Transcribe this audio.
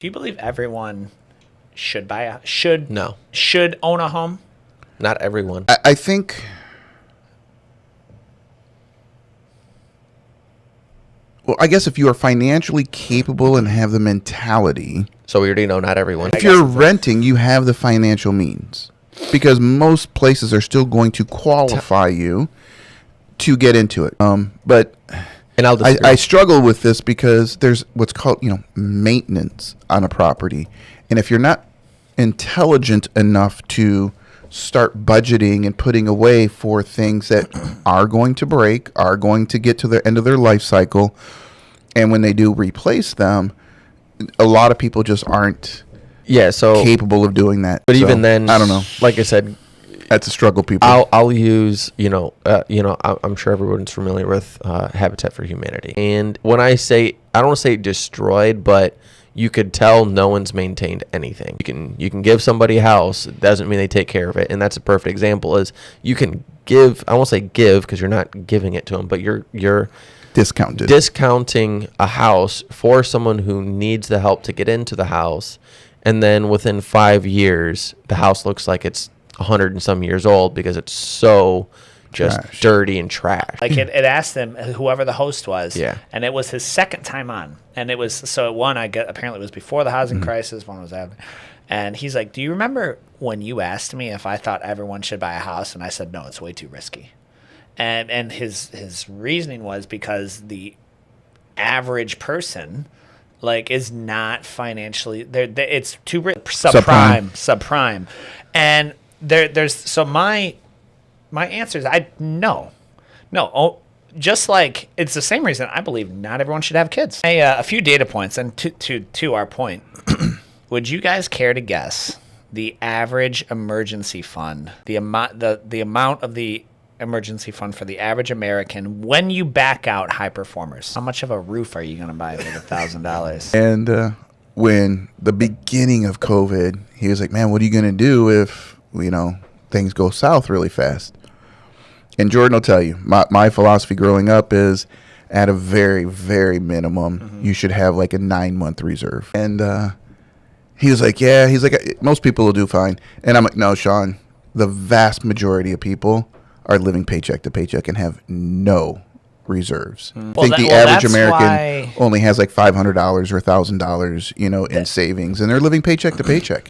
Do you believe everyone should No, should own a home? not everyone. I think. Well, I guess if you are financially capable and have the mentality, So we already know not everyone. if you're renting, you have the financial means, because most places are still going to qualify you to get into it. But And I'll disagree. I struggle with this because there's what's called, maintenance on a property. And if you're not intelligent enough to start budgeting and putting away for things that are going to break, are going to get to the end of their life cycle, and when they do replace them, a lot of people just aren't so capable of doing that. But So, even then, I don't know. Like I said, That's a struggle, people. I'll use, I'm sure everyone's familiar with Habitat for Humanity. And when I say, I don't want to say destroyed, but you could tell no one's maintained anything. You can give somebody a house, it doesn't mean they take care of it. And that's a perfect example is you can give, I won't say give because you're not giving it to them, but you're discounting a house for someone who needs the help to get into the house. And then within 5 years, the house looks like it's 100 and some years old because it's so just Trash. dirty and trash. Like it asked them, whoever the host was, Yeah. and it was his second time on, and it was apparently it was before the housing crisis, one was after, and he's like, "Do you remember when you asked me if I thought everyone should buy a house?" And I said, "No, it's way too risky," and his reasoning was because the average person is not financially it's too subprime, and there's so my answer is no. Just like it's the same reason I believe not everyone should have kids. A few data points, and to our point, would you guys care to guess the average emergency fund, the amount of the emergency fund for the average American when you back out high performers? How much of a roof are you going to buy with $1,000? And when the beginning of COVID, he was like, "Man, what are you going to do if, things go south really fast?" And Jordan will tell you, my philosophy growing up is at a very, very minimum, you should have like a 9-month reserve. And he was like, "Yeah," he's like, "Most people will do fine." And I'm like, "No, Sean, the vast majority of people are living paycheck to paycheck and have no reserves." I think the average American only has like $500 or $1,000, in savings, and they're living paycheck to paycheck.